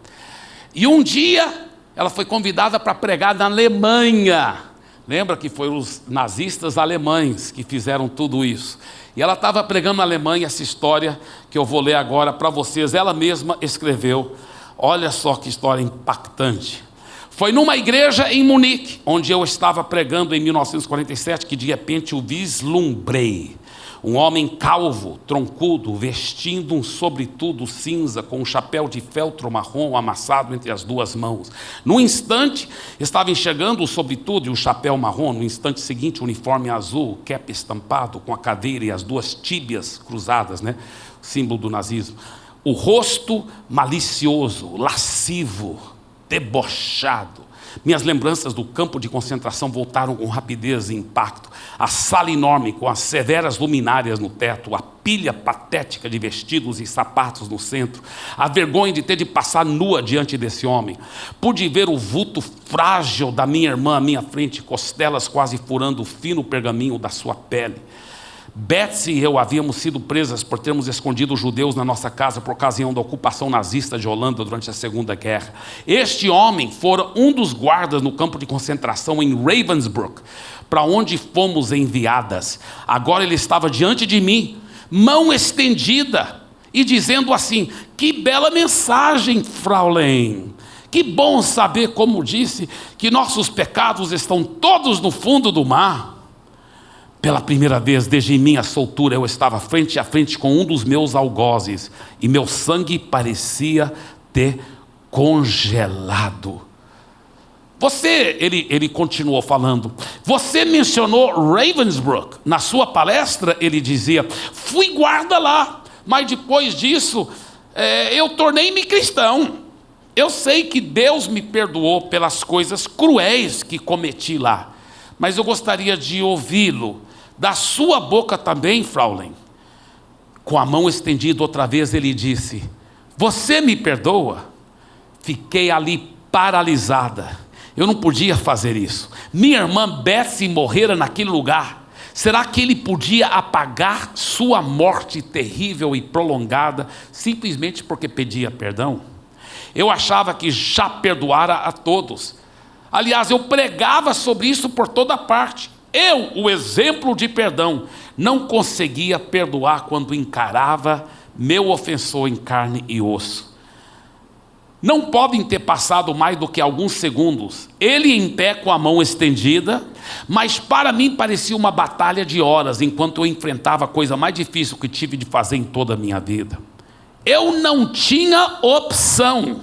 E um dia, ela foi convidada para pregar na Alemanha. Lembra que foram os nazistas alemães que fizeram tudo isso? E ela estava pregando na Alemanha, essa história que eu vou ler agora para vocês, ela mesma escreveu. Olha só que história impactante. Foi numa igreja em Munique, onde eu estava pregando em 1947, que de repente o vislumbrei. Um homem calvo, troncudo, vestindo um sobretudo cinza, com um chapéu de feltro marrom amassado entre as 2 mãos. No instante, estava enxergando o sobretudo e o chapéu marrom. No instante seguinte, o uniforme azul, cap estampado, com a cadeira e as 2 tíbias cruzadas, né? Símbolo do nazismo. O rosto malicioso, lascivo, debochado. Minhas lembranças do campo de concentração voltaram com rapidez e impacto. A sala enorme, com as severas luminárias no teto, a pilha patética de vestidos e sapatos no centro, a vergonha de ter de passar nua diante desse homem. Pude ver o vulto frágil da minha irmã à minha frente, costelas quase furando o fino pergaminho da sua pele. Betsy e eu havíamos sido presas por termos escondido os judeus na nossa casa por ocasião da ocupação nazista de Holanda durante a Segunda Guerra. Este homem fora um dos guardas no campo de concentração em Ravensbrück, para onde fomos enviadas. Agora ele estava diante de mim, mão estendida, e dizendo assim: que bela mensagem, Fraulein. Que bom saber, como disse, que nossos pecados estão todos no fundo do mar. Pela primeira vez desde minha soltura, eu estava frente a frente com um dos meus algozes, e meu sangue parecia ter congelado. Ele continuou falando, você mencionou Ravensbrück, na sua palestra ele dizia, fui guarda lá, mas depois disso, eu tornei-me cristão. Eu sei que Deus me perdoou pelas coisas cruéis que cometi lá, mas eu gostaria de ouvi-lo, da sua boca também, Fraulein. Com a mão estendida outra vez ele disse, você me perdoa? Fiquei ali paralisada, eu não podia fazer isso. Minha irmã Betsy morrera naquele lugar. Será que ele podia apagar sua morte terrível e prolongada simplesmente porque pedia perdão? Eu achava que já perdoara a todos. Aliás, eu pregava sobre isso por toda parte. Eu, o exemplo de perdão, não conseguia perdoar quando encarava meu ofensor em carne e osso. Não podem ter passado mais do que alguns segundos, ele em pé com a mão estendida, mas para mim parecia uma batalha de horas, enquanto eu enfrentava a coisa mais difícil que tive de fazer em toda a minha vida. Eu não tinha opção.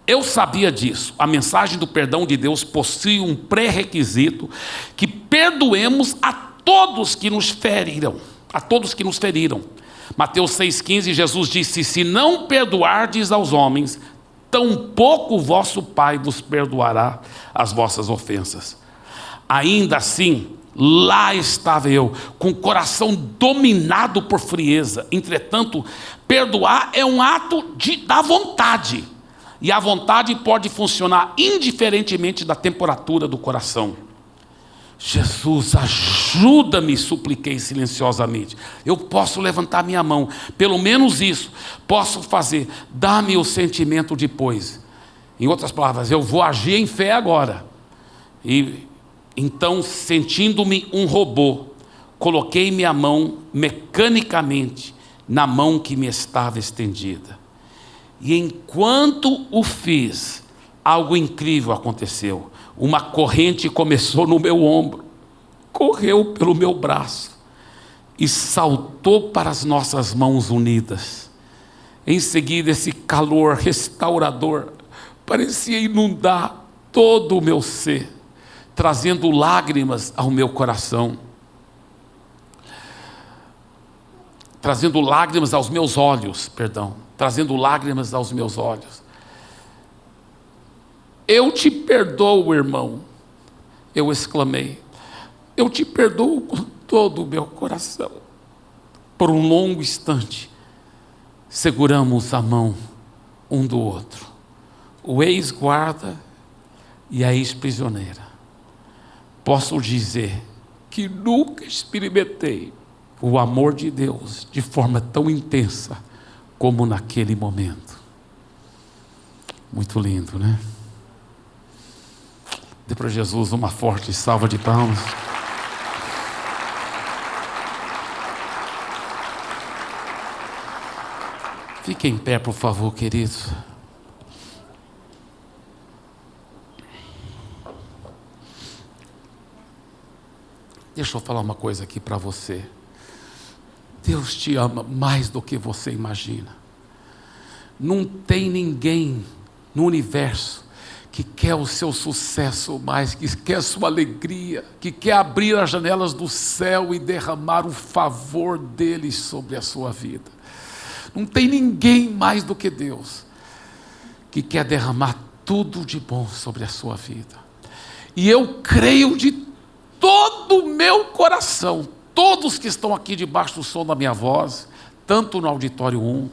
Eu sabia disso. A mensagem do perdão de Deus possui um pré-requisito, que perdoemos a todos que nos feriram. A todos que nos feriram. Mateus 6,15, Jesus disse, se não perdoardes aos homens, tampouco o vosso Pai vos perdoará as vossas ofensas. Ainda assim, lá estava eu, com o coração dominado por frieza. Entretanto, perdoar é um ato da vontade. E a vontade pode funcionar indiferentemente da temperatura do coração. Jesus, ajuda-me, supliquei silenciosamente. Eu posso levantar minha mão, pelo menos isso posso fazer. Dá-me o sentimento depois. Em outras palavras, eu vou agir em fé agora. E então, sentindo-me um robô, coloquei minha mão mecanicamente na mão que me estava estendida. E enquanto o fiz, algo incrível aconteceu. Uma corrente começou no meu ombro, correu pelo meu braço e saltou para as nossas mãos unidas. Em seguida, esse calor restaurador parecia inundar todo o meu ser, trazendo lágrimas ao meu coração, trazendo lágrimas aos meus olhos, trazendo lágrimas aos meus olhos. Eu te perdoo, irmão, eu exclamei. Eu te perdoo com todo o meu coração. Por um longo instante, seguramos a mão um do outro, o ex-guarda e a ex-prisioneira. Posso dizer que nunca experimentei o amor de Deus de forma tão intensa como naquele momento. Muito lindo, né? Dê para Jesus uma forte salva de palmas. Fique em pé, por favor, queridos. Deixa eu falar uma coisa aqui para você. Deus te ama mais do que você imagina. Não tem ninguém no universo que quer o seu sucesso mais, que quer a sua alegria, que quer abrir as janelas do céu e derramar o favor dele sobre a sua vida. Não tem ninguém mais do que Deus que quer derramar tudo de bom sobre a sua vida. E eu creio de todo o meu coração, todos que estão aqui debaixo do som da minha voz, tanto no auditório 1,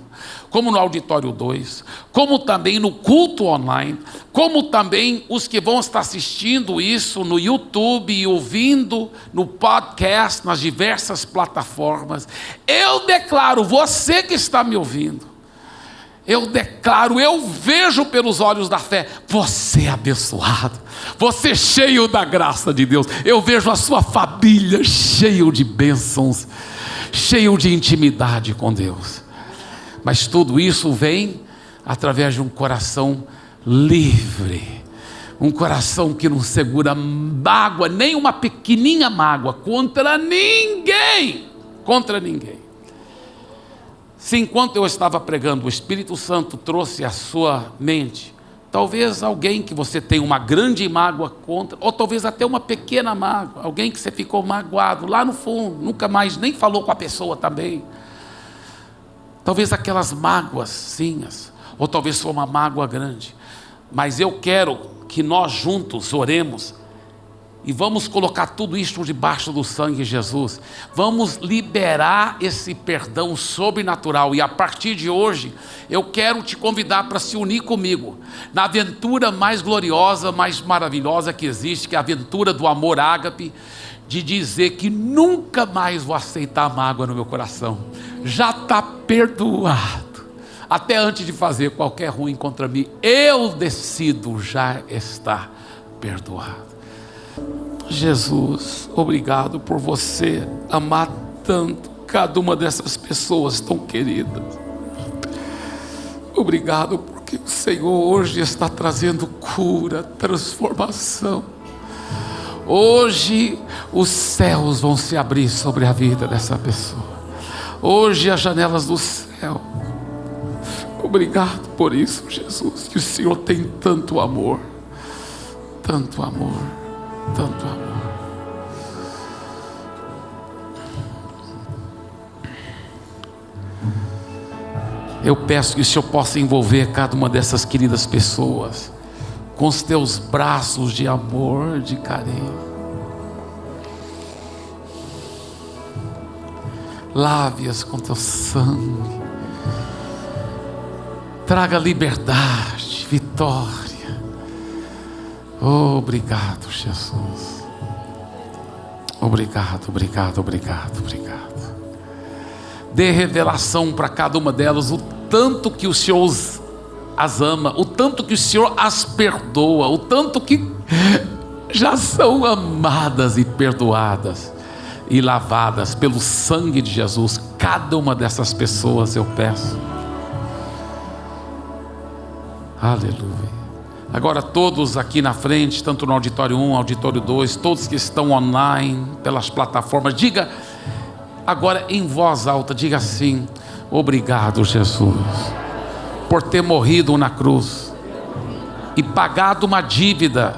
como no auditório 2, como também no culto online, como também os que vão estar assistindo isso no YouTube e ouvindo no podcast, nas diversas plataformas. Eu declaro, você que está me ouvindo, eu declaro, eu vejo pelos olhos da fé, você é abençoado, você é cheio da graça de Deus. Eu vejo a sua família cheio de bênçãos, cheio de intimidade com Deus. Mas tudo isso vem através de um coração livre, um coração que não segura mágoa, nem uma pequenininha mágoa contra ninguém, Se enquanto eu estava pregando, o Espírito Santo trouxe à sua mente Talvez alguém que você tem uma grande mágoa contra, ou talvez até uma pequena mágoa, alguém que você ficou magoado lá no fundo, nunca mais nem falou com a pessoa também. Talvez aquelas mágoazinhas, ou talvez foi uma mágoa grande. Mas eu quero que nós juntos oremos e vamos colocar tudo isso debaixo do sangue de Jesus. Vamos liberar esse perdão sobrenatural. E a partir de hoje, eu quero te convidar para se unir comigo na aventura mais gloriosa, mais maravilhosa que existe, que é a aventura do amor ágape, de dizer que nunca mais vou aceitar mágoa no meu coração. Já está perdoado. Até antes de fazer qualquer ruim contra mim, eu decido já estar perdoado. Jesus, obrigado por você amar tanto cada uma dessas pessoas tão queridas. Obrigado porque o Senhor hoje está trazendo cura, transformação. Hoje os céus vão se abrir sobre a vida dessa pessoa. Hoje as janelas do céu. Obrigado por isso, Jesus, que o Senhor tem tanto amor, tanto amor, tanto amor. Eu peço que o Senhor possa envolver cada uma dessas queridas pessoas com os teus braços de amor, de carinho. Lave-as com teu sangue. Traga liberdade, vitória. Oh, obrigado, Jesus. Obrigado, obrigado, obrigado, obrigado. Dê revelação para cada uma delas, o tanto que o Senhor as ama, o tanto que o Senhor as perdoa, o tanto que já são amadas e perdoadas e lavadas pelo sangue de Jesus. Cada uma dessas pessoas eu peço. Aleluia. Agora todos aqui na frente, tanto no auditório 1, auditório 2, todos que estão online, pelas plataformas, diga agora em voz alta, diga assim: obrigado, Jesus, por ter morrido na cruz e pagado uma dívida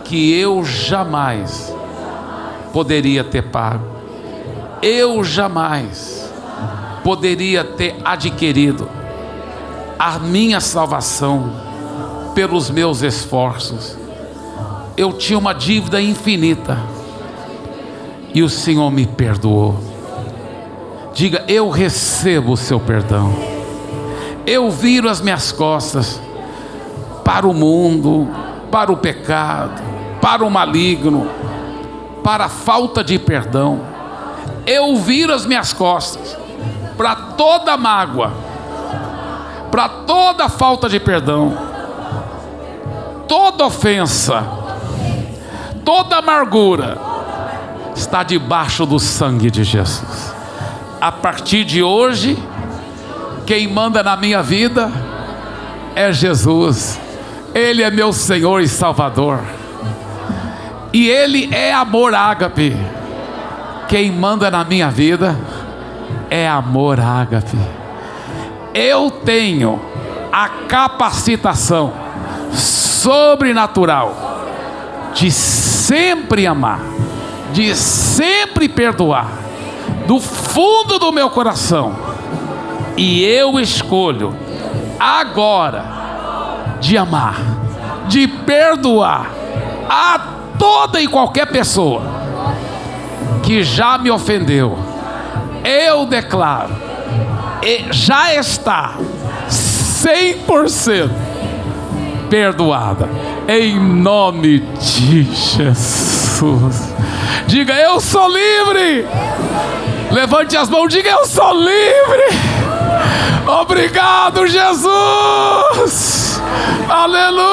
que eu jamais poderia ter pago. Eu jamais poderia ter adquirido a minha salvação pelos meus esforços. Eu tinha uma dívida infinita e o Senhor me perdoou. Diga: eu recebo o seu perdão. Eu viro as minhas costas para o mundo, para o pecado, para o maligno, para a falta de perdão. Eu viro as minhas costas para toda mágoa, para toda falta de perdão, toda ofensa, toda amargura está debaixo do sangue de Jesus. A partir de hoje, quem manda na minha vida é Jesus. Ele é meu Senhor e Salvador, e Ele é amor ágape. Quem manda na minha vida é amor ágape. Eu tenho a capacitação sobrenatural de sempre amar, de sempre perdoar, do fundo do meu coração. E eu escolho agora de amar, de perdoar a toda e qualquer pessoa que já me ofendeu. Eu declaro, já está 100% perdoada, em nome de Jesus. Diga: eu sou livre. Levante as mãos, diga: eu sou livre. Obrigado, Jesus. Aleluia.